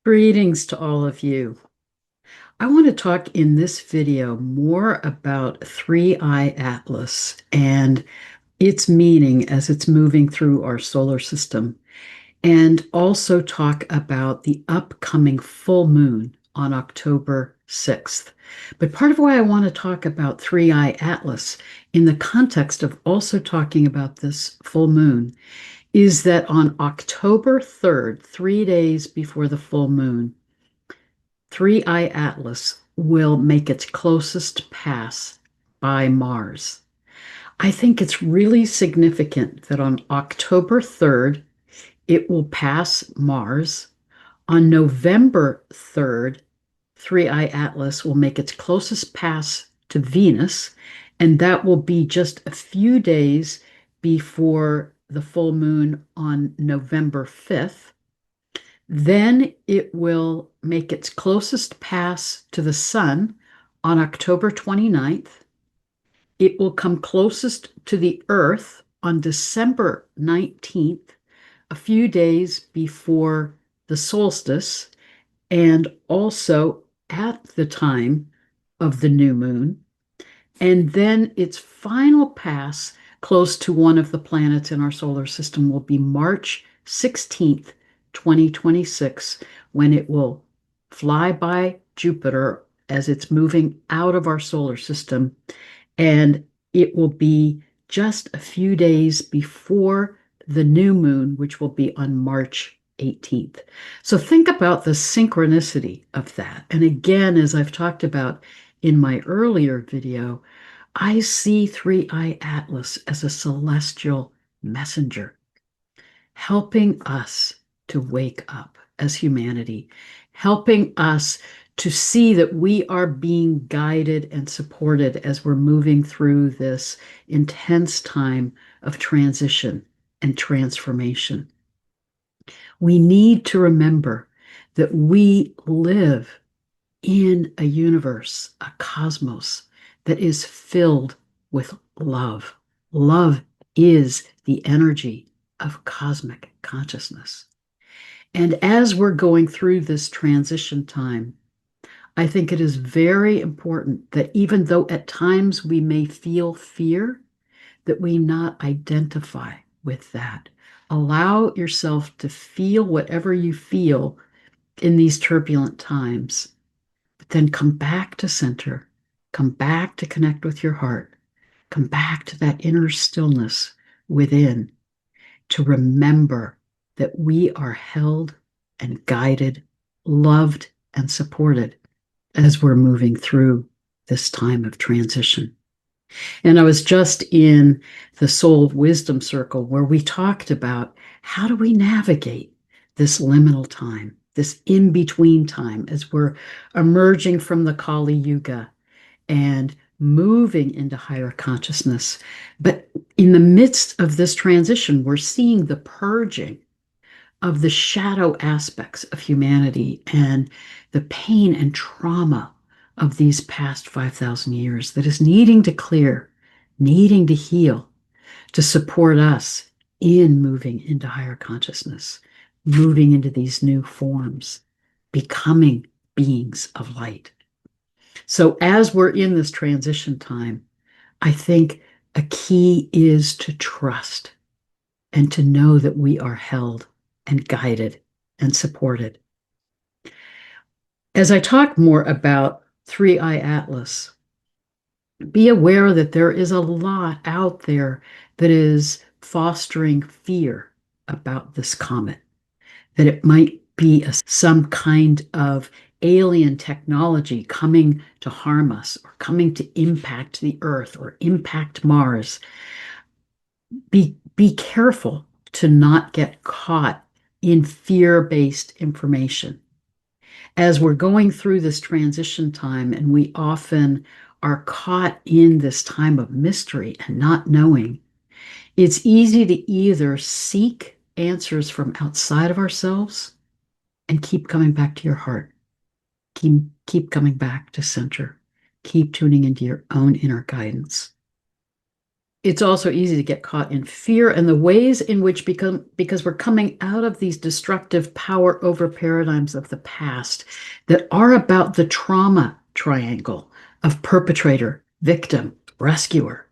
Greetings to all of you. I want to talk in this video more about Three-Eye Atlas and its meaning as it's moving through our solar system, and also talk about the upcoming full moon on October 6th. But part of why I want to talk about Three-Eye Atlas in the context of also talking about this full moon is that on October 3rd, 3 days before the full moon, Three-Eye Atlas will make its closest pass by Mars. I think it's really significant that on October 3rd, it will pass Mars. On November 3rd, Three-Eye Atlas will make its closest pass to Venus, and that will be just a few days before the full moon on November 5th. Then it will make its closest pass to the sun on October 29th. It will come closest to the Earth on December 19th, a few days before the solstice, and also at the time of the new moon. And then its final pass close to one of the planets in our solar system will be March 16th, 2026, when it will fly by Jupiter as it's moving out of our solar system. And it will be just a few days before the new moon, which will be on March 18th. So think about the synchronicity of that. And again, as I've talked about in my earlier video, I see Three-Eye Atlas as a celestial messenger, helping us to wake up as humanity, helping us to see that we are being guided and supported as we're moving through this intense time of transition and transformation. We need to remember that we live in a universe, a cosmos that is filled with love. Love is the energy of cosmic consciousness. And as we're going through this transition time, I think it is very important that even though at times we may feel fear, that we not identify with that. Allow yourself to feel whatever you feel in these turbulent times, but then come back to center, come back to connect with your heart, come back to that inner stillness within, to remember that we are held and guided, loved and supported as we're moving through this time of transition. And I was just in the Soul of Wisdom Circle where we talked about how do we navigate this liminal time, this in-between time as we're emerging from the Kali Yuga and moving into higher consciousness. But in the midst of this transition, we're seeing the purging of the shadow aspects of humanity and the pain and trauma of these past 5,000 years that is needing to clear, needing to heal, to support us in moving into higher consciousness, moving into these new forms, becoming beings of light. So as we're in this transition time, I think a key is to trust and to know that we are held and guided and supported. As I talk more about Three-Eye Atlas, be aware that there is a lot out there that is fostering fear about this comet, that it might be some kind of alien technology coming to harm us or coming to impact the Earth or impact Mars. Be careful to not get caught in fear-based information. As we're going through this transition time, and we often are caught in this time of mystery and not knowing, it's easy to either seek answers from outside of ourselves and keep coming back to your heart. Keep coming back to center. Keep tuning into your own inner guidance. It's also easy to get caught in fear and the ways in which because we're coming out of these destructive power over paradigms of the past that are about the trauma triangle of perpetrator, victim, rescuer.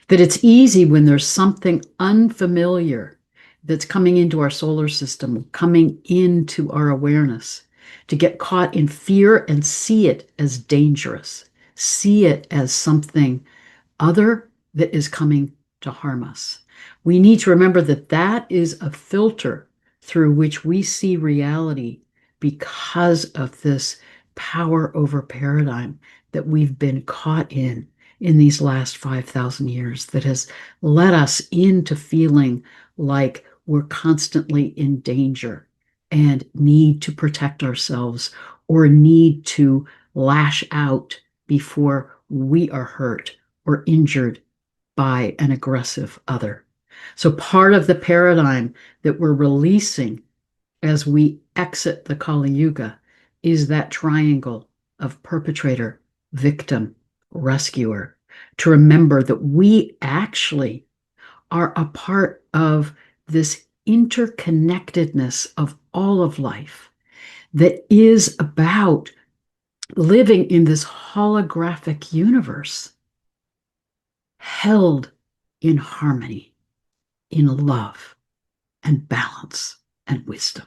That it's easy when there's something unfamiliar that's coming into our solar system, coming into our awareness, to get caught in fear and see it as dangerous, see it as something other that is coming to harm us. We need to remember that that is a filter through which we see reality because of this power over paradigm that we've been caught in these last 5,000 years that has led us into feeling like we're constantly in danger and need to protect ourselves or need to lash out before we are hurt or injured by an aggressive other. So, part of the paradigm that we're releasing as we exit the Kali Yuga is that triangle of perpetrator, victim, rescuer, to remember that we actually are a part of this interconnectedness of all of life that is about living in this holographic universe held in harmony, in love and balance and wisdom.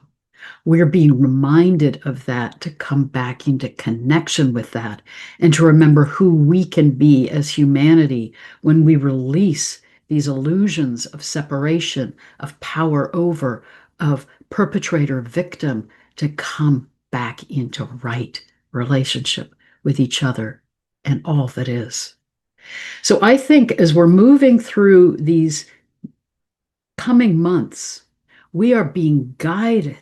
We're being reminded of that to come back into connection with that and to remember who we can be as humanity when we release these illusions of separation, of power over, of perpetrator victim, to come back into right relationship with each other and all that is. So I think as we're moving through these coming months, we are being guided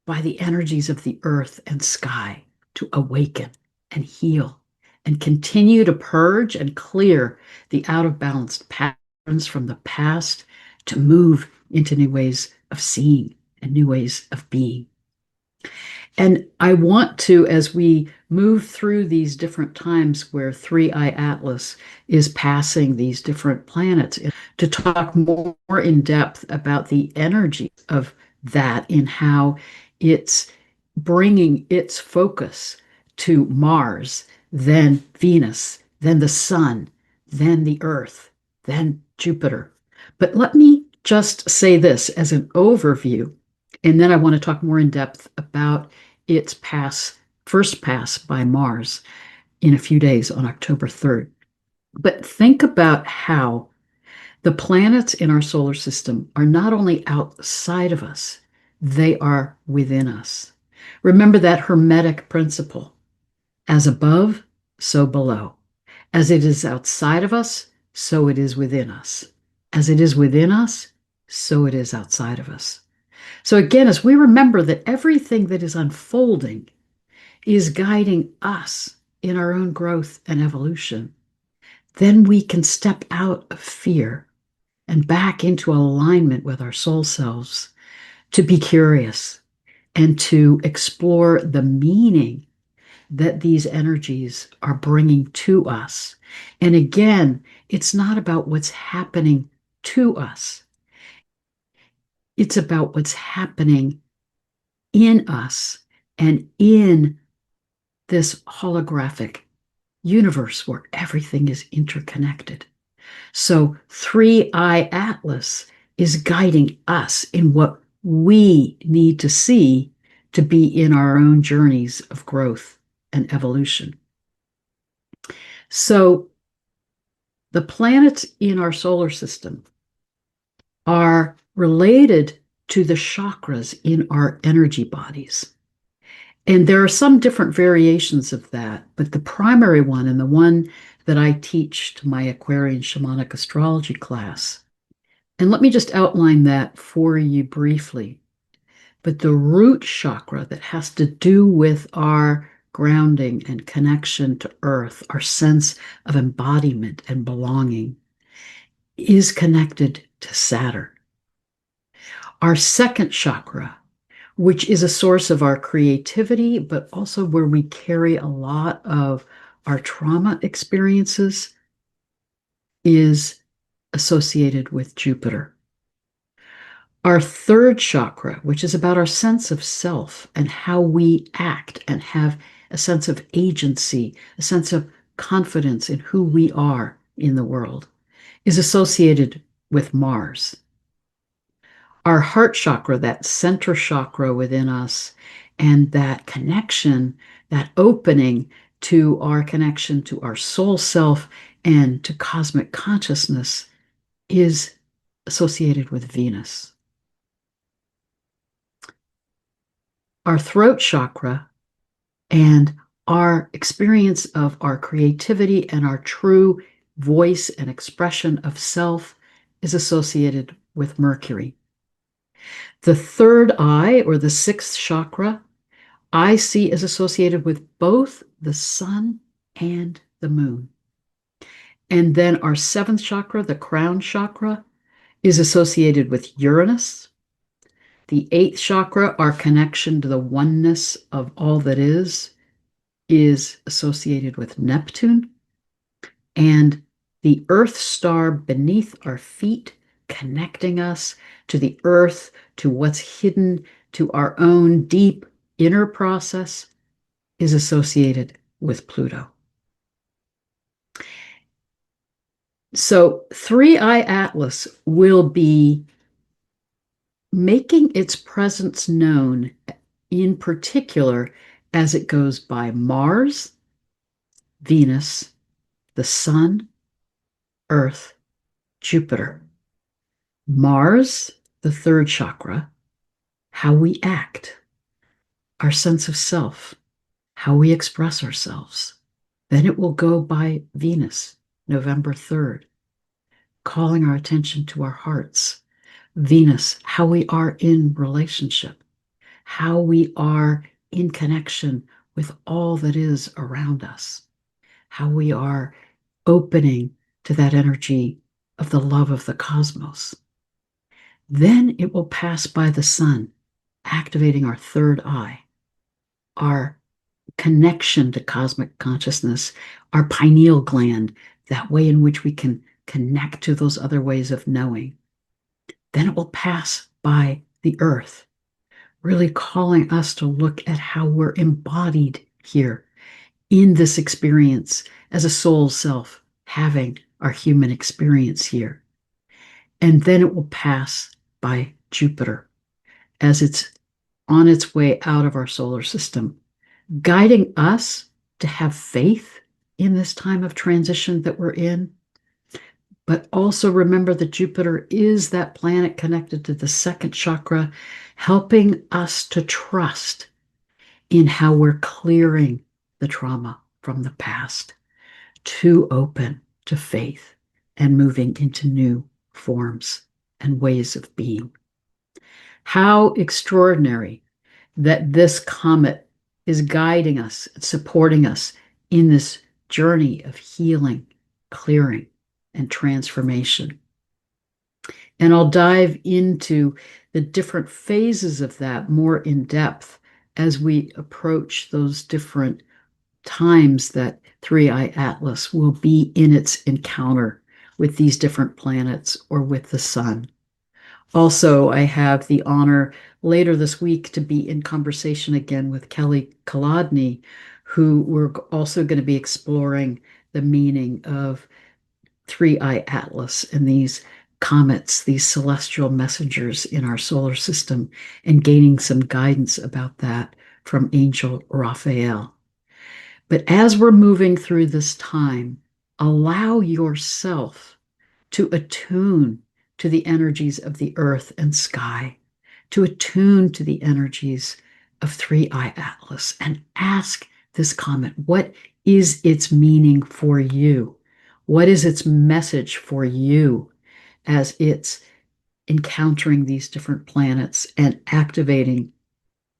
by the energies of the earth and sky to awaken and heal and continue to purge and clear the out of balance patterns from the past to move into new ways of seeing and new ways of being. And I want to, as we move through these different times where 3i Atlas is passing these different planets, to talk more in depth about the energy of that in how it's bringing its focus to Mars, then Venus, then the Sun, then the Earth, then Jupiter. But let me just say this as an overview, and then I want to talk more in depth about its first pass by Mars in a few days on October 3rd. But think about how the planets in our solar system are not only outside of us, they are within us. Remember that Hermetic principle: as above, so below. As it is outside of us, so it is within us. As it is within us, so it is outside of us. So again, as we remember that everything that is unfolding is guiding us in our own growth and evolution, then we can step out of fear and back into alignment with our soul selves to be curious and to explore the meaning that these energies are bringing to us. And again, it's not about what's happening to us, it's about what's happening in us and in this holographic universe where everything is interconnected. So 3i Atlas is guiding us in what we need to see to be in our own journeys of growth and evolution. So the planets in our solar system are related to the chakras in our energy bodies. And there are some different variations of that, but the primary one, and the one that I teach to my Aquarian shamanic astrology class, and let me just outline that for you briefly. But the root chakra that has to do with our grounding and connection to earth, our sense of embodiment and belonging, is connected to Saturn. Our second chakra, which is a source of our creativity, but also where we carry a lot of our trauma experiences, is associated with Jupiter. Our third chakra, which is about our sense of self and how we act and have a sense of agency, a sense of confidence in who we are in the world, is associated with Mars. Our heart chakra, that center chakra within us, and that connection, that opening to our connection to our soul self and to cosmic consciousness, is associated with Venus. Our throat chakra and our experience of our creativity and our true voice and expression of self is associated with Mercury. The third eye, or the sixth chakra, I see is associated with both the sun and the moon. And then our seventh chakra, the crown chakra, is associated with Uranus. The eighth chakra, our connection to the oneness of all that is associated with Neptune. And the Earth star beneath our feet, connecting us to the Earth, to what's hidden, to our own deep inner process, is associated with Pluto. So 3i Atlas will be making its presence known, in particular, as it goes by Mars, Venus, the Sun, Earth, Jupiter. Mars, the third chakra, how we act, our sense of self, how we express ourselves. Then it will go by Venus, November 3rd, calling our attention to our hearts. Venus, how we are in relationship, how we are in connection with all that is around us, how we are opening to that energy of the love of the cosmos. Then it will pass by the sun, activating our third eye, our connection to cosmic consciousness, our pineal gland, that way in which we can connect to those other ways of knowing. Then it will pass by the earth, really calling us to look at how we're embodied here in this experience as a soul self, having our human experience here. And then it will pass by Jupiter as it's on its way out of our solar system, guiding us to have faith in this time of transition that we're in. But also remember that Jupiter is that planet connected to the second chakra, helping us to trust in how we're clearing the trauma from the past, to open to faith and moving into new forms and ways of being. How extraordinary that this comet is guiding us, supporting us in this journey of healing, clearing, and transformation. And I'll dive into the different phases of that more in depth as we approach those different times that 3i Atlas will be in its encounter with these different planets or with the sun. Also, I have the honor later this week to be in conversation again with Kelly Kolodny, who we're also going to be exploring the meaning of 3i Atlas and these comets, these celestial messengers in our solar system, and gaining some guidance about that from Angel Raphael. But as we're moving through this time, allow yourself to attune to the energies of the earth and sky, to attune to the energies of 3i Atlas, and ask this comet, what is its meaning for you? What is its message for you as it's encountering these different planets and activating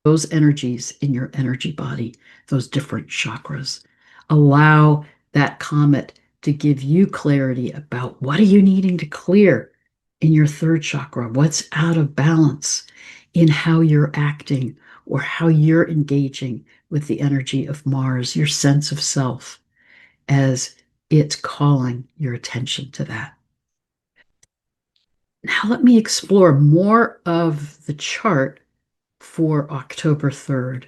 those energies in your energy body, those different chakras? Allow that comet to give you clarity about what are you needing to clear in your third chakra, what's out of balance in how you're acting or how you're engaging with the energy of Mars, your sense of self, as it's calling your attention to that. Now let me explore more of the chart for October 3rd,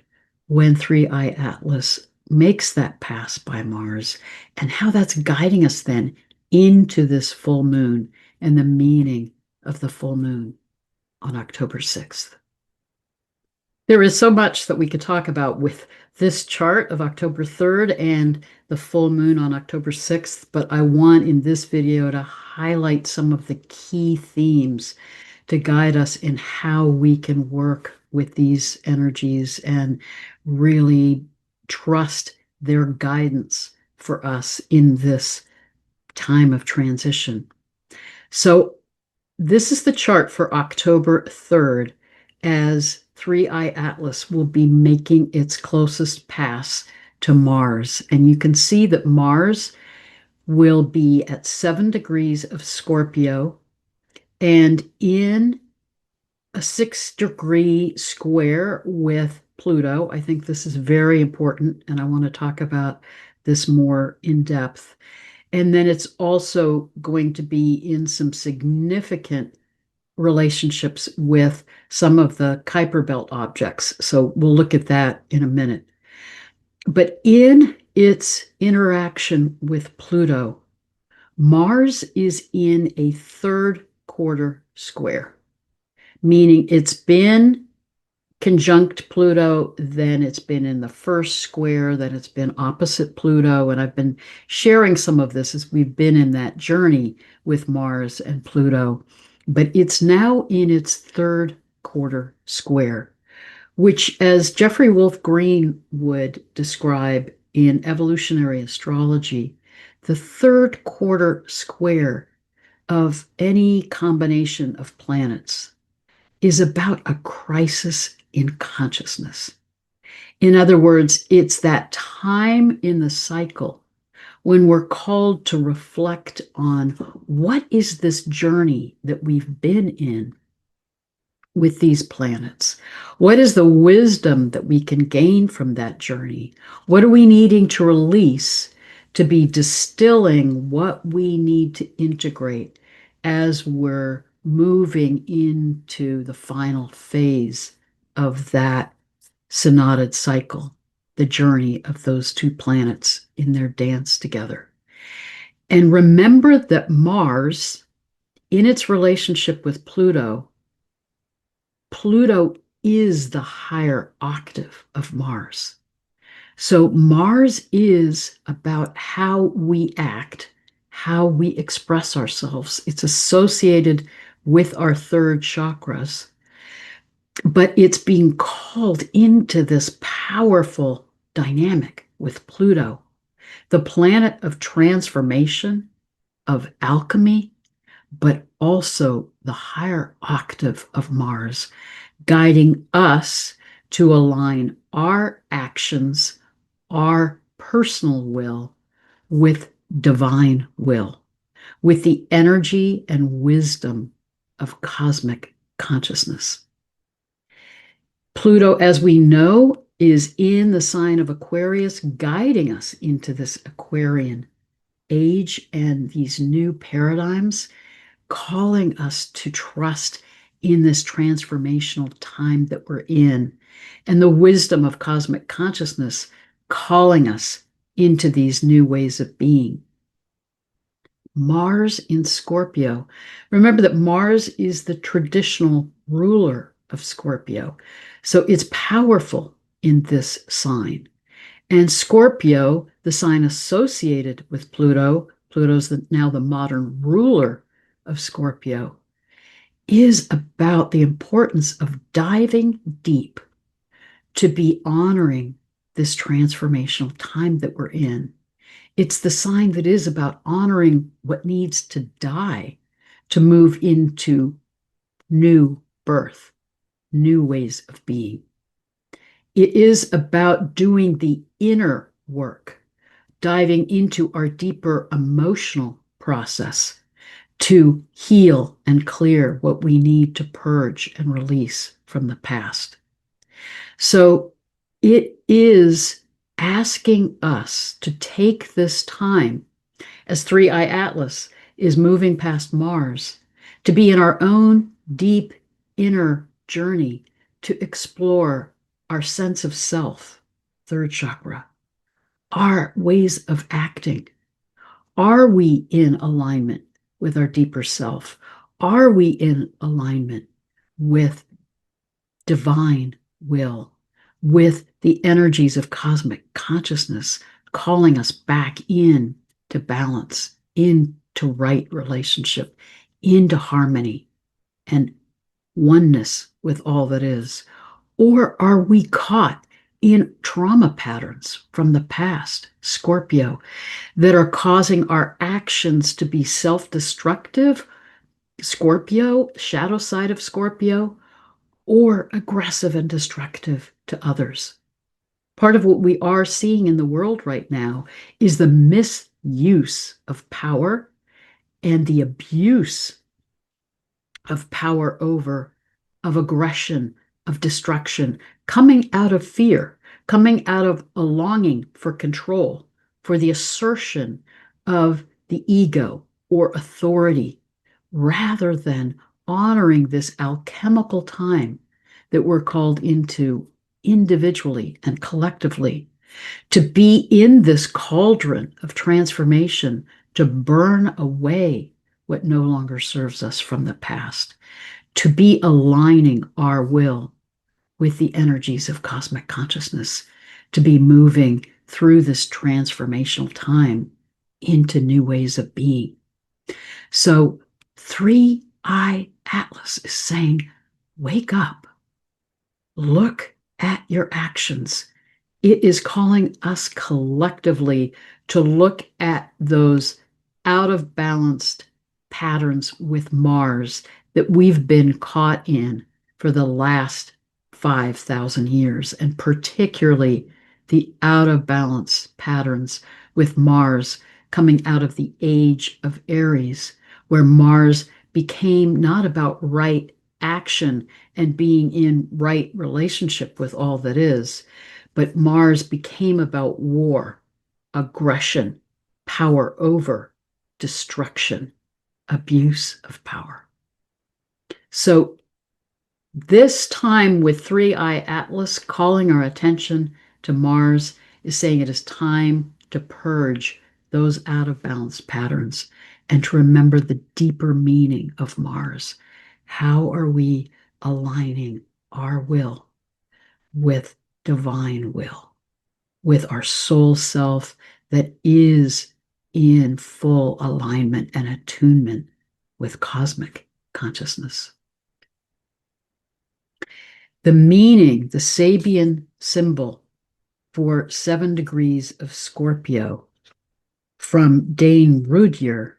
when 3i Atlas makes that pass by Mars, and how that's guiding us then into this full moon and the meaning of the full moon on October 6th. There is so much that we could talk about with this chart of October 3rd and the full moon on October 6th, but I want in this video to highlight some of the key themes to guide us in how we can work with these energies and really trust their guidance for us in this time of transition. So this is the chart for October 3rd, as 3i Atlas will be making its closest pass to Mars. And you can see that Mars will be at 7 degrees of Scorpio and in a 6-degree square with Pluto. I think this is very important, and I want to talk about this more in depth. And then it's also going to be in some significant relationships with some of the Kuiper Belt objects. So we'll look at that in a minute. But in its interaction with Pluto, Mars is in a third quarter square, meaning it's been conjunct Pluto, then it's been in the first square, then it's been opposite Pluto. And I've been sharing some of this as we've been in that journey with Mars and Pluto. But it's now in its third quarter square, which, as Jeffrey Wolf Green would describe in evolutionary astrology, the third quarter square of any combination of planets is about a crisis in consciousness. In other words, it's that time in the cycle when we're called to reflect on what is this journey that we've been in with these planets? What is the wisdom that we can gain from that journey? What are we needing to release to be distilling what we need to integrate as we're moving into the final phase of that synoded cycle, the journey of those two planets in their dance together? And remember that Mars, in its relationship with Pluto, Pluto is the higher octave of Mars. So Mars is about how we act, how we express ourselves. It's associated with our third chakras, but it's being called into this powerful dynamic with Pluto, the planet of transformation, of alchemy, but also the higher octave of Mars, guiding us to align our actions, our personal will, with divine will, with the energy and wisdom of cosmic consciousness. Pluto, as we know, is in the sign of Aquarius, guiding us into this Aquarian age and these new paradigms, calling us to trust in this transformational time that we're in, and the wisdom of cosmic consciousness calling us into these new ways of being. Mars in Scorpio. Remember that Mars is the traditional ruler of Scorpio, so it's powerful in this sign. And Scorpio, the sign associated with Pluto, Pluto's now the modern ruler of Scorpio, is about the importance of diving deep to be honoring this transformational time that we're in. It's the sign that is about honoring what needs to die to move into new birth, new ways of being. It is about doing the inner work, diving into our deeper emotional process to heal and clear what we need to purge and release from the past. So it is asking us to take this time, as 3i Atlas is moving past Mars, to be in our own deep inner journey to explore our sense of self, third chakra, our ways of acting. Are we in alignment with our deeper self? Are we in alignment with divine will, with the energies of cosmic consciousness calling us back in to balance, into right relationship, into harmony and oneness with all that is? Or are we caught in trauma patterns from the past, Scorpio, that are causing our actions to be self-destructive, Scorpio, shadow side of Scorpio, or aggressive and destructive to others? Part of what we are seeing in the world right now is the misuse of power and the abuse of power over, of aggression, of destruction, coming out of fear, coming out of a longing for control, for the assertion of the ego or authority, rather than honoring this alchemical time that we're called into individually and collectively to be in this cauldron of transformation, to burn away what no longer serves us from the past, to be aligning our will with the energies of cosmic consciousness, to be moving through this transformational time into new ways of being. So, Three Eye Atlas is saying, wake up, look at your actions. It is calling us collectively to look at those out of balanced patterns with Mars that we've been caught in for the last 5,000 years, and particularly the out of balance patterns with Mars coming out of the age of Aries, where Mars became not about right action and being in right relationship with all that is, but Mars became about war, aggression, power over, destruction, abuse of power. So this time with Three Eye Atlas calling our attention to Mars is saying it is time to purge those out of balance patterns and to remember the deeper meaning of Mars. How are we aligning our will with divine will, with our soul self that is in full alignment and attunement with cosmic consciousness? The meaning, the Sabian symbol for 7 degrees of Scorpio from Dane Rudyard,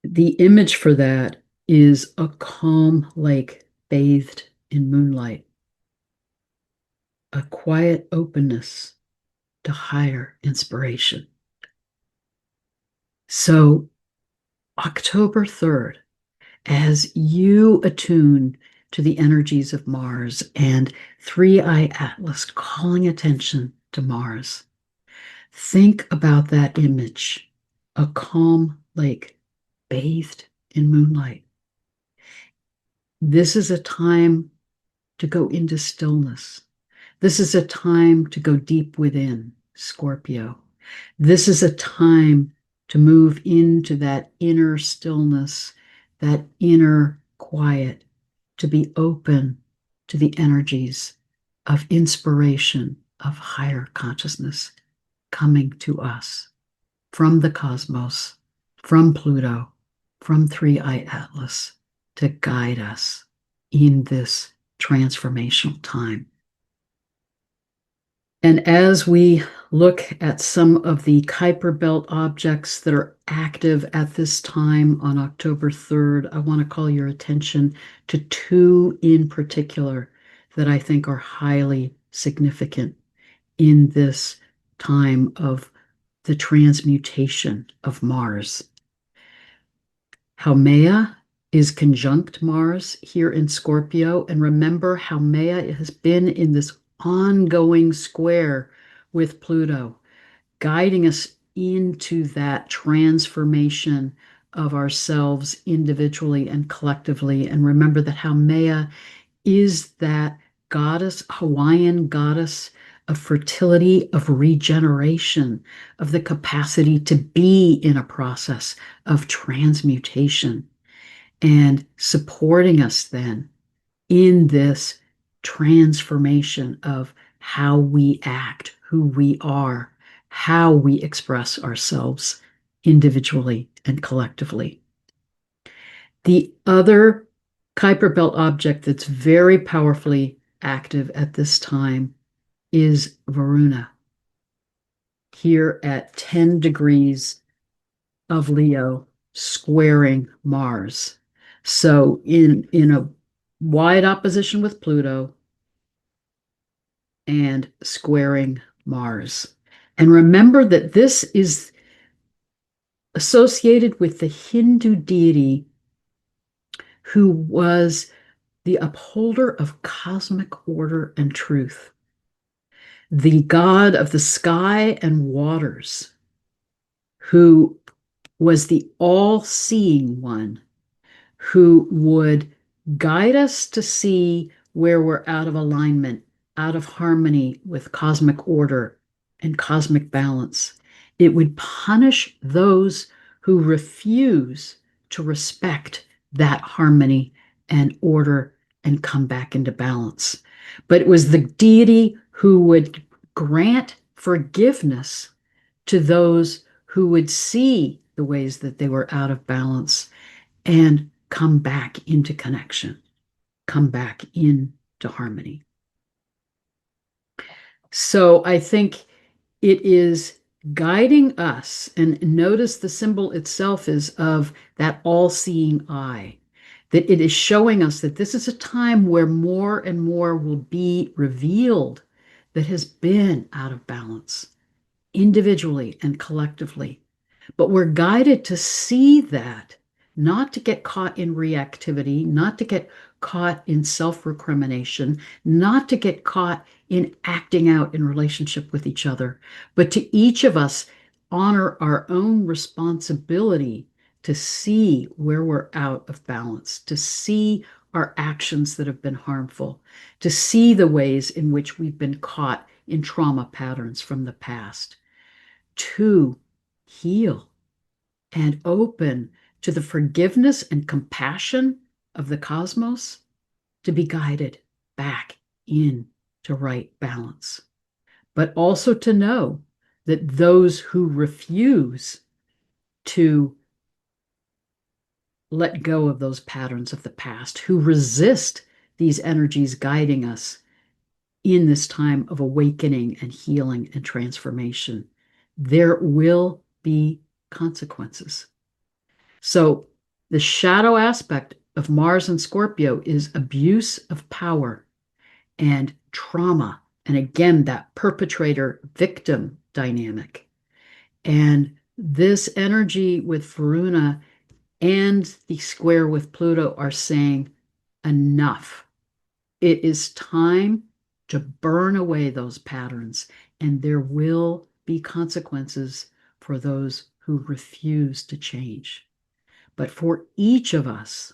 the image for that is a calm lake bathed in moonlight, a quiet openness to higher inspiration. So, October 3rd, as you attune to the energies of Mars and Three Eye Atlas calling attention to Mars, think about that image, a calm lake bathed in moonlight. This is a time to go into stillness. This is a time to go deep within, Scorpio. This is a time to move into that inner stillness, that inner quiet, to be open to the energies of inspiration, of higher consciousness coming to us from the cosmos, from Pluto, from Three Eye Atlas to guide us in this transformational time. And as we look at some of the Kuiper Belt objects that are active at this time on October 3rd, I want to call your attention to 2 in particular that I think are highly significant in this time of the transmutation of Mars. Haumea is conjunct Mars here in Scorpio, and remember, Haumea has been in this ongoing square with Pluto, guiding us into that transformation of ourselves individually and collectively. And remember that Haumea is that goddess, Hawaiian goddess of fertility, of regeneration, of the capacity to be in a process of transmutation and supporting us then in this transformation of how we act, who we are, how we express ourselves individually and collectively. The other Kuiper Belt object that's very powerfully active at this time is Varuna, here at 10 degrees of Leo, squaring Mars. So in a wide opposition with Pluto and squaring Mars. And remember that this is associated with the Hindu deity who was the upholder of cosmic order and truth, the god of the sky and waters, who was the all-seeing one, who would guide us to see where we're out of alignment, out of harmony with cosmic order and cosmic balance. It would punish those who refuse to respect that harmony and order and come back into balance. But it was the deity who would grant forgiveness to those who would see the ways that they were out of balance and come back into connection, come back into harmony. So I think it is guiding us, and notice the symbol itself is of that all-seeing eye, that it is showing us that this is a time where more and more will be revealed that has been out of balance, individually and collectively. But we're guided to see that, not to get caught in reactivity, not to get caught in self-recrimination, not to get caught in acting out in relationship with each other, but to each of us honor our own responsibility to see where we're out of balance, to see our actions that have been harmful, to see the ways in which we've been caught in trauma patterns from the past, to heal and open to the forgiveness and compassion of the cosmos, to be guided back into right balance. But also to know that those who refuse to let go of those patterns of the past, who resist these energies guiding us in this time of awakening and healing and transformation, there will be consequences. So the shadow aspect of Mars and Scorpio is abuse of power and trauma. And again, that perpetrator victim dynamic. And this energy with Varuna and the square with Pluto are saying enough. It is time to burn away those patterns, and there will be consequences for those who refuse to change. But for each of us,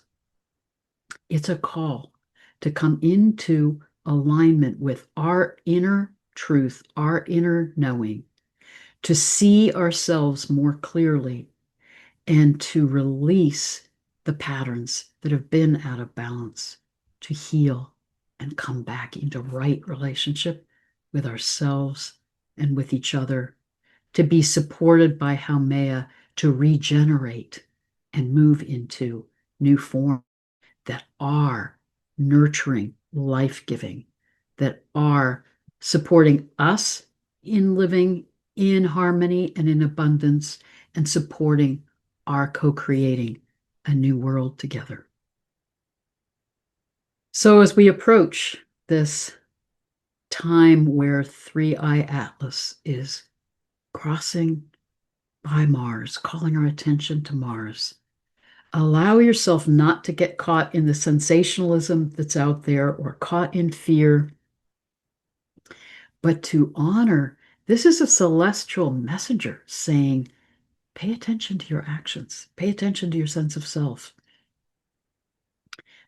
it's a call to come into alignment with our inner truth, our inner knowing, to see ourselves more clearly, and to release the patterns that have been out of balance, to heal and come back into right relationship with ourselves and with each other, to be supported by Haumea to regenerate and move into new forms that are nurturing, life-giving, that are supporting us in living in harmony and in abundance, and supporting our co-creating a new world together. So as we approach this time where 3i Atlas is crossing by Mars, calling our attention to Mars, allow yourself not to get caught in the sensationalism that's out there or caught in fear, but to honor this is a celestial messenger saying, Pay attention to your actions. Pay attention to your sense of self.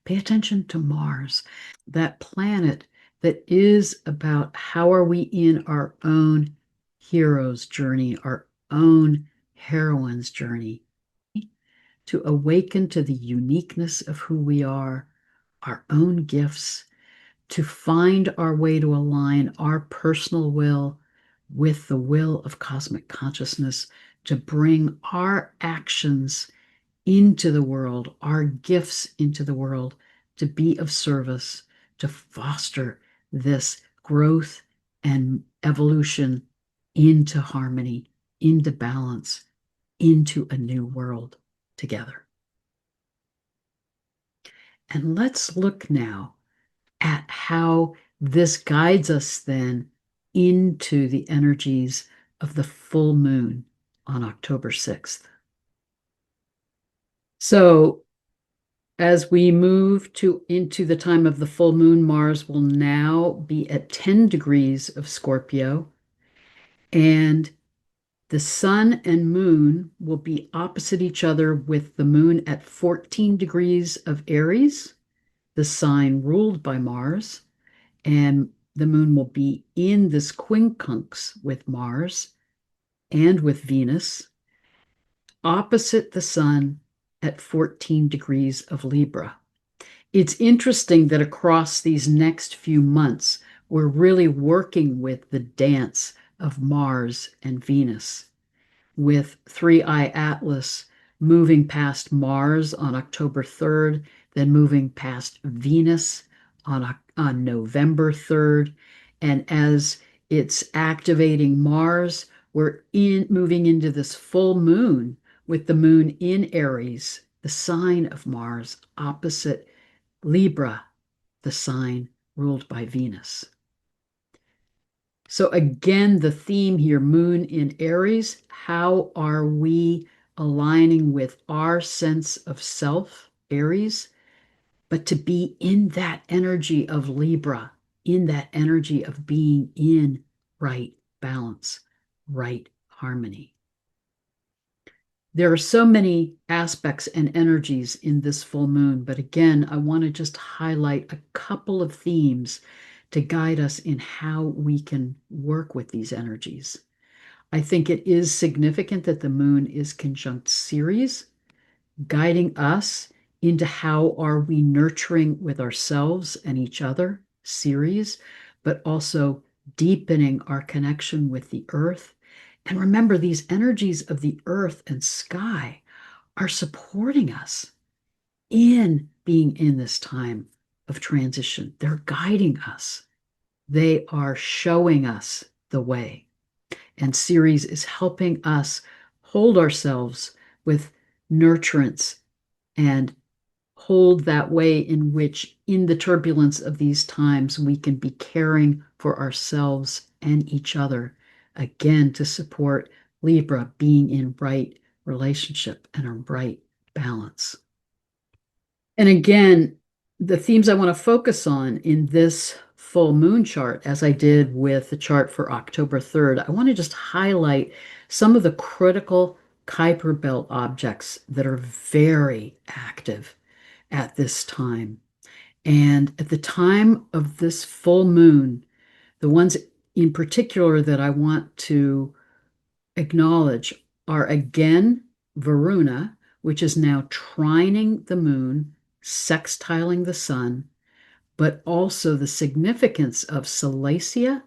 Pay attention to Mars, that planet that is about how are we in our own hero's journey, our own heroine's journey, to awaken to the uniqueness of who we are, our own gifts, to find our way to align our personal will with the will of cosmic consciousness, to bring our actions into the world, our gifts into the world, to be of service, to foster this growth and evolution into harmony, into balance, into a new world together. And let's look now at how this guides us then into the energies of the full moon on October 6th. So as we move into the time of the full moon, Mars will now be at 10 degrees of Scorpio, and the sun and moon will be opposite each other, with the moon at 14 degrees of Aries, the sign ruled by Mars, and the moon will be in this quincunx with Mars and with Venus, opposite the sun at 14 degrees of Libra. It's interesting that across these next few months, we're really working with the dance of Mars and Venus, with 3i Atlas moving past Mars on October 3rd, then moving past Venus on November 3rd. And as it's activating Mars, we're moving into this full moon with the moon in Aries, the sign of Mars, opposite Libra, the sign ruled by Venus. So again, the theme here, moon in Aries, how are we aligning with our sense of self, Aries, but to be in that energy of Libra, in that energy of being in right balance, right harmony. There are so many aspects and energies in this full moon, but again, I want to just highlight a couple of themes to guide us in how we can work with these energies. I think it is significant that the moon is conjunct Ceres, guiding us into how are we nurturing with ourselves and each other, Ceres, but also deepening our connection with the earth. And remember, these energies of the earth and sky are supporting us in being in this time of transition. They're guiding us. They are showing us the way. And Ceres is helping us hold ourselves with nurturance and hold that way in which, in the turbulence of these times, we can be caring for ourselves and each other, again, to support Libra being in right relationship and a right balance. And again, the themes I want to focus on in this full moon chart, as I did with the chart for October 3rd, I want to just highlight some of the critical Kuiper belt objects that are very active at this time. And at the time of this full moon, the ones in particular that I want to acknowledge are again Varuna, which is now trining the moon, sextiling the sun, but also the significance of Salacia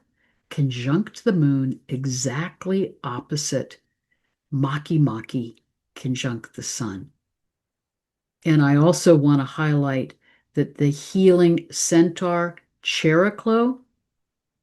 conjunct the moon exactly opposite Maki Maki conjunct the sun. And I also want to highlight that the healing centaur Chariklo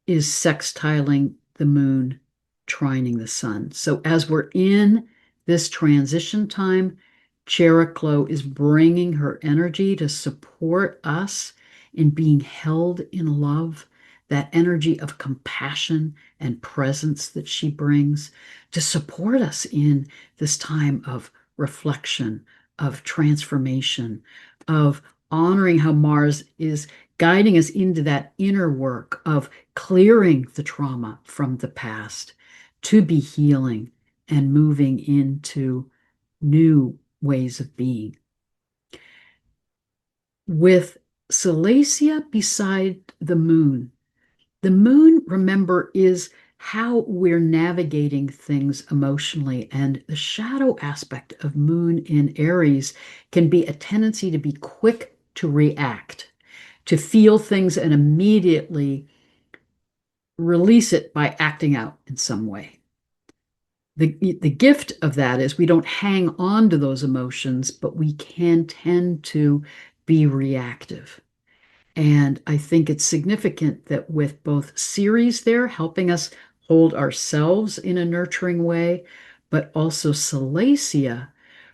is sextiling the moon, trining the sun. So as we're in this transition time, Chariklo is bringing her energy to support us in being held in love, that energy of compassion and presence that she brings to support us in this time of reflection, of transformation, of honoring how Mars is guiding us into that inner work of clearing the trauma from the past to be healing and moving into new ways of being. With Salacia beside the moon, remember, is how we're navigating things emotionally. And the shadow aspect of moon in Aries can be a tendency to be quick to react, to feel things and immediately release it by acting out in some way. The gift of that is we don't hang on to those emotions, but we can tend to be reactive. And I think it's significant that with both Ceres there helping us hold ourselves in a nurturing way, but also Salacia,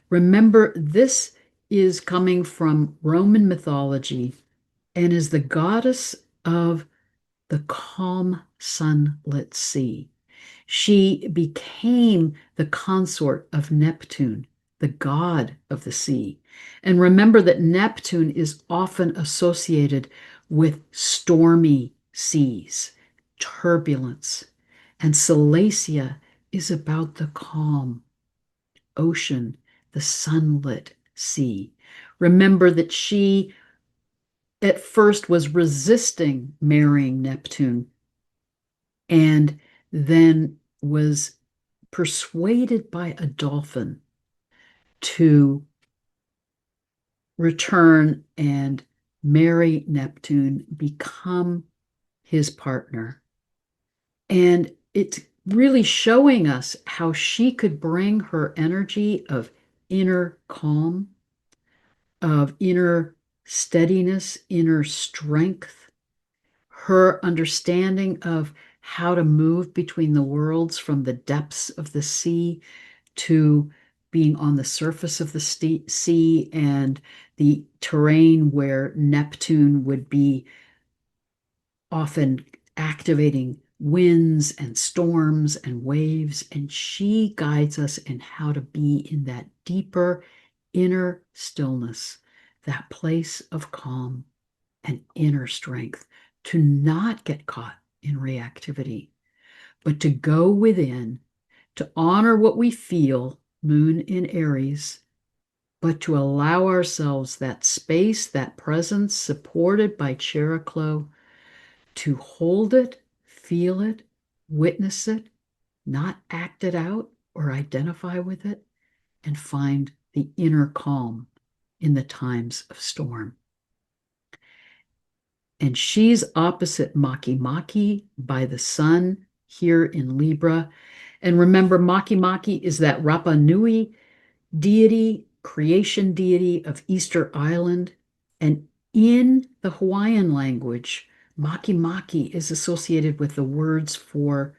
remember this is coming from Roman mythology and is the goddess of the calm sunlit sea. She became the consort of Neptune, the god of the sea. And remember that Neptune is often associated with stormy seas, turbulence. And Salacia is about the calm ocean, the sunlit sea. Remember that she at first was resisting marrying Neptune and then was persuaded by a dolphin to return and marry Neptune, become his partner. And it's really showing us how she could bring her energy of inner calm, of inner steadiness, inner strength, her understanding of how to move between the worlds from the depths of the sea to being on the surface of the sea and the terrain where Neptune would be often activating winds and storms and waves. And she guides us in how to be in that deeper inner stillness, that place of calm and inner strength, to not get caught in reactivity, but to go within, to honor what we feel, moon in Aries, but to allow ourselves that space, that presence supported by Chakras, to hold it, feel it, witness it, not act it out or identify with it, and find the inner calm in the times of storm. And she's opposite Maki Maki by the sun here in Libra. And remember, Maki Maki is that Rapa Nui deity, creation deity of Easter Island. And in the Hawaiian language, Maki Maki is associated with the words for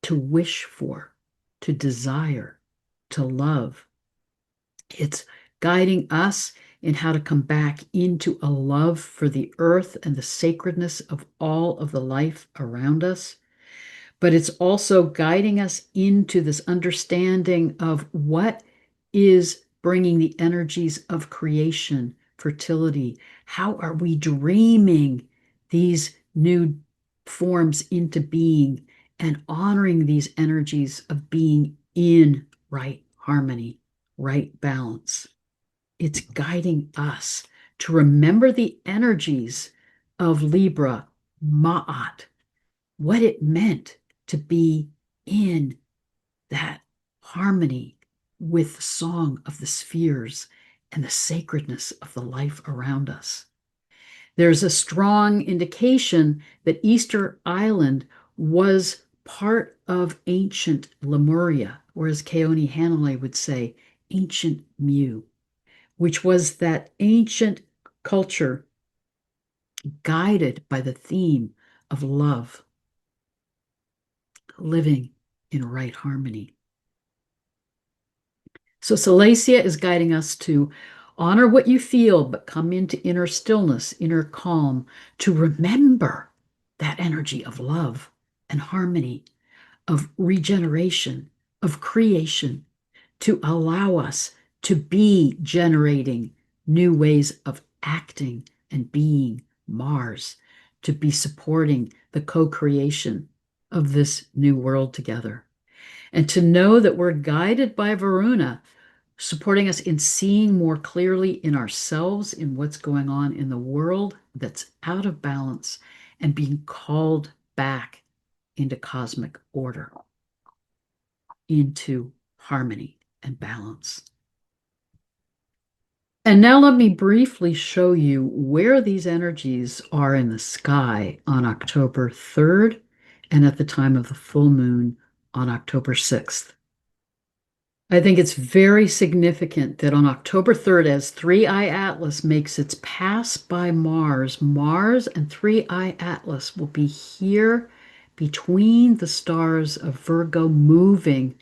to wish for, to desire, to love. It's guiding us in how to come back into a love for the earth and the sacredness of all of the life around us. But it's also guiding us into this understanding of what is bringing the energies of creation, fertility. How are we dreaming these new forms into being and honoring these energies of being in right harmony, right balance? It's guiding us to remember the energies of Libra, Ma'at, what it meant to be in that harmony with the song of the spheres and the sacredness of the life around us. There's a strong indication that Easter Island was part of ancient Lemuria, or as Keone Hanalei would say, ancient Mu, which was that ancient culture guided by the theme of love, living in right harmony. So Salacia is guiding us to honor what you feel, but come into inner stillness, inner calm, to remember that energy of love and harmony, of regeneration, of creation, to allow us to be generating new ways of acting and being Mars, to be supporting the co-creation of this new world together. and to know that we're guided by Varuna, supporting us in seeing more clearly in ourselves, in what's going on in the world that's out of balance, and being called back into cosmic order, into harmony and balance. And now let me briefly show you where these energies are in the sky on October 3rd and at the time of the full moon on October 6th. I think it's very significant that on October 3rd, as 3i Atlas makes its pass by Mars, Mars and 3i Atlas will be here between the stars of Virgo, moving,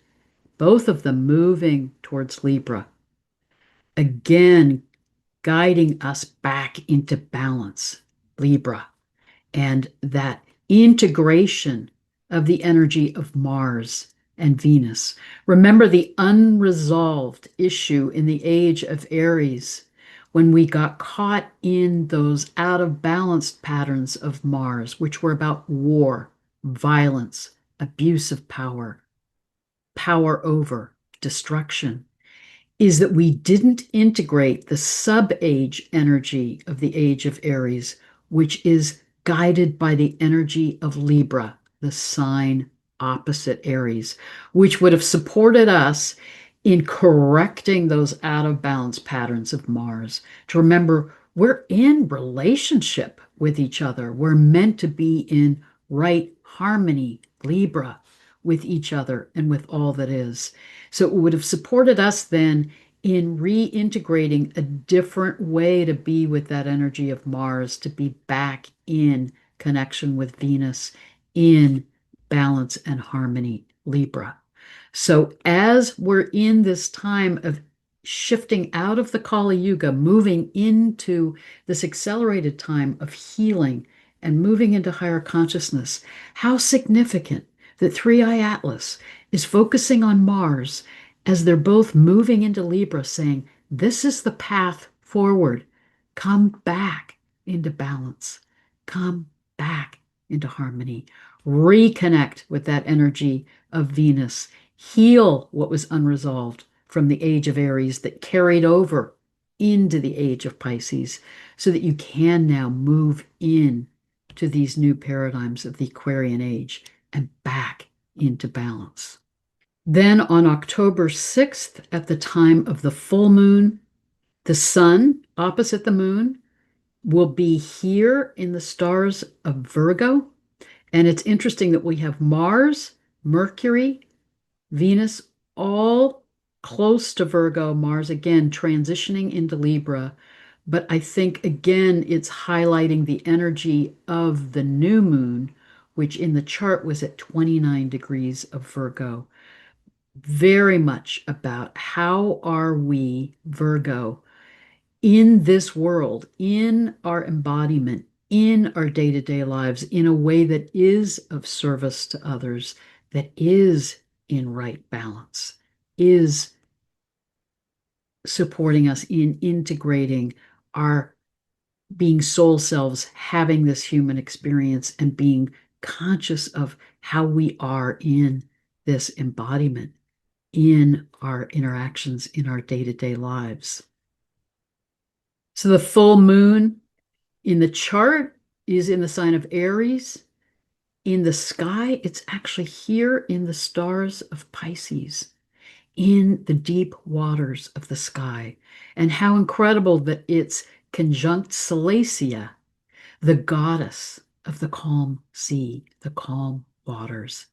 both of them moving towards Libra. Again, guiding us back into balance, Libra, and that integration of the energy of Mars and Venus. Remember the unresolved issue in the age of Aries when we got caught in those out of balance patterns of Mars, which were about war, violence, abuse of power, power over, destruction, is that we didn't integrate the sub-age energy of the age of Aries, which is guided by the energy of Libra, the sign opposite Aries, which would have supported us in correcting those out of balance patterns of Mars. To remember, we're in relationship with each other. We're meant to be in right harmony, Libra, with each other and with all that is. So it would have supported us then in reintegrating a different way to be with that energy of Mars, to be back in connection with Venus, in balance and harmony, Libra. So as we're in this time of shifting out of the Kali Yuga, moving into this accelerated time of healing and moving into higher consciousness, how significant that 3i Atlas is focusing on Mars as they're both moving into Libra, saying, this is the path forward. Come back into balance. Come back into harmony. Reconnect with that energy of Venus. Heal what was unresolved from the age of Aries that carried over into the age of Pisces, so that you can now move in to these new paradigms of the Aquarian age and back into balance. Then on October 6th, at the time of the full moon, the sun opposite the moon will be here in the stars of Virgo. And it's interesting that we have Mars, Mercury, Venus, all close to Virgo, Mars again transitioning into Libra. But I think, again, it's highlighting the energy of the new moon, which in the chart was at 29 degrees of Virgo. Very much about how are we, Virgo, in this world, in our embodiment, in our day-to-day lives, in a way that is of service to others, that is in right balance, is supporting us in integrating our being soul selves, having this human experience, and being conscious of how we are in this embodiment, in our interactions, in our day-to-day lives. So the full moon in the chart is in the sign of Aries. In the sky, it's actually here in the stars of Pisces, in the deep waters of the sky. And how incredible that it's conjunct Salacia, the goddess of the calm sea, the calm waters,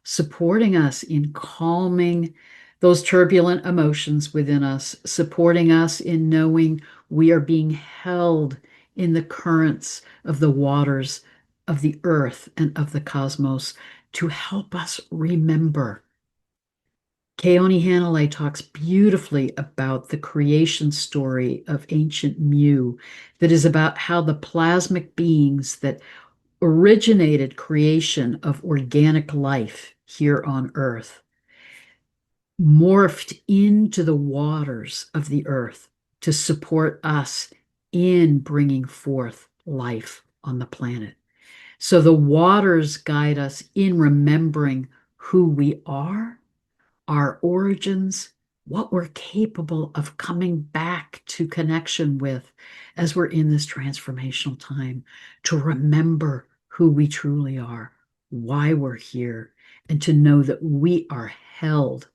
supporting us in calming those turbulent emotions within us, supporting us in knowing we are being held in the currents of the waters of the earth and of the cosmos to help us remember. Keone Hanalei talks beautifully about the creation story of ancient Mu, that is about how the plasmic beings that originated creation of organic life here on Earth morphed into the waters of the earth to support us in bringing forth life on the planet. So the waters guide us in remembering who we are our origins, what we're capable of coming back to connection with as we're in this transformational time, to remember who we truly are, why we're here, and to know that we are held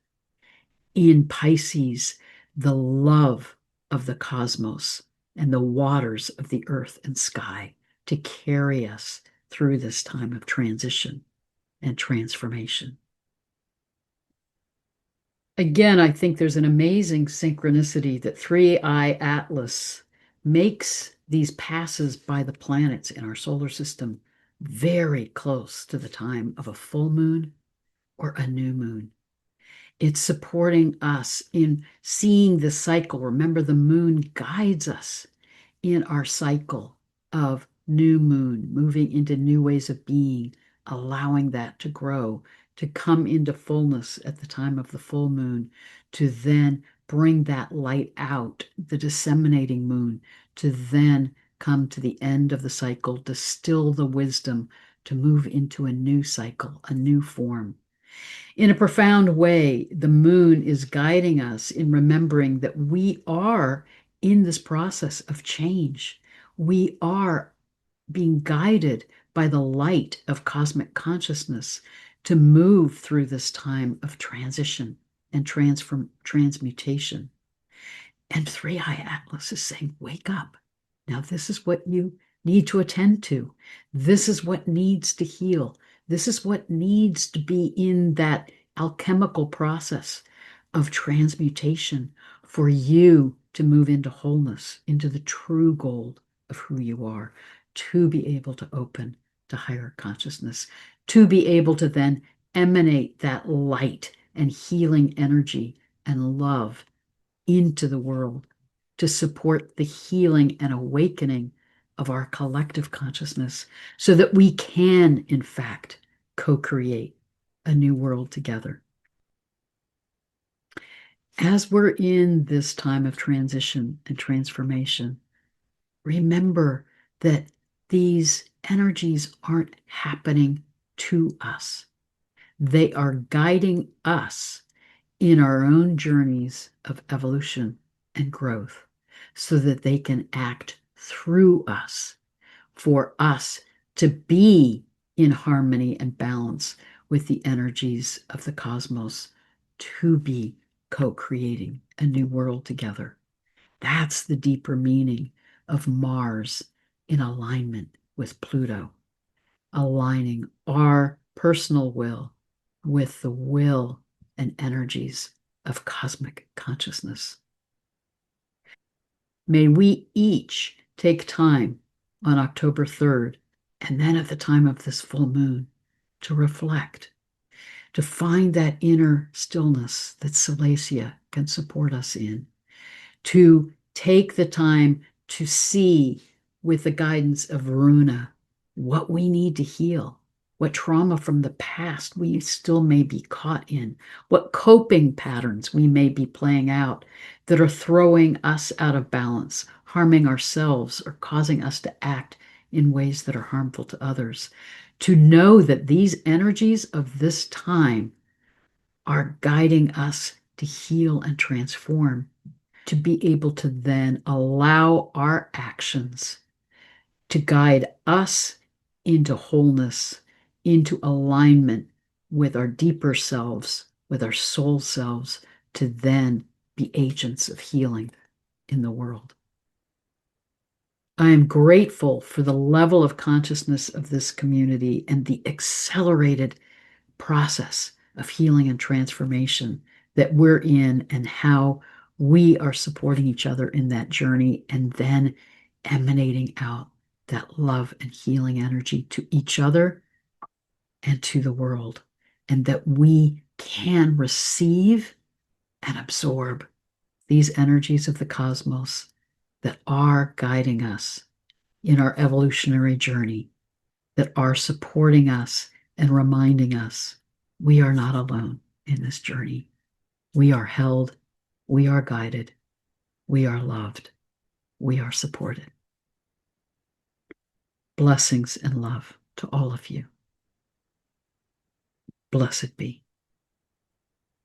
in Pisces, the love of the cosmos and the waters of the earth and sky to carry us through this time of transition and transformation. Again, I think there's an amazing synchronicity that 3i Atlas makes these passes by the planets in our solar system very close to the time of a full moon or a new moon. It's supporting us in seeing the cycle. Remember, the moon guides us in our cycle of new moon, moving into new ways of being, allowing that to grow, to come into fullness at the time of the full moon, to then bring that light out, the disseminating moon, to then come to the end of the cycle, distill the wisdom, to move into a new cycle, a new form. In a profound way, the moon is guiding us in remembering that we are in this process of change. We are being guided by the light of cosmic consciousness to move through this time of transition and transmutation. And 3i Atlas is saying, wake up. Now, this is what you need to attend to. This is what needs to heal. This is what needs to be in that alchemical process of transmutation for you to move into wholeness, into the true gold of who you are, to be able to open to higher consciousness, to be able to then emanate that light and healing energy and love into the world to support the healing and awakening of our collective consciousness so that we can, in fact, co-create a new world together. As we're in this time of transition and transformation, remember that these energies aren't happening to us. They are guiding us in our own journeys of evolution and growth so that they can act through us for us to be in harmony and balance with the energies of the cosmos, to be co-creating a new world together. That's the deeper meaning of Mars in alignment with Pluto, aligning our personal will with the will and energies of cosmic consciousness. May we each take time on October 3rd, and then at the time of this full moon, to reflect, to find that inner stillness that Salacia can support us in, to take the time to see with the guidance of Varuna what we need to heal, what trauma from the past we still may be caught in, what coping patterns we may be playing out that are throwing us out of balance, harming ourselves, or causing us to act in ways that are harmful to others. To know that these energies of this time are guiding us to heal and transform, to be able to then allow our actions to guide us into wholeness, into alignment with our deeper selves, with our soul selves, to then be agents of healing in the world. I am grateful for the level of consciousness of this community and the accelerated process of healing and transformation that we're in, and how we are supporting each other in that journey and then emanating out that love and healing energy to each other and to the world, and that we can receive and absorb these energies of the cosmos that are guiding us in our evolutionary journey, that are supporting us and reminding us we are not alone in this journey. We are held, we are guided, we are loved, we are supported. Blessings and love to all of you. Blessed be.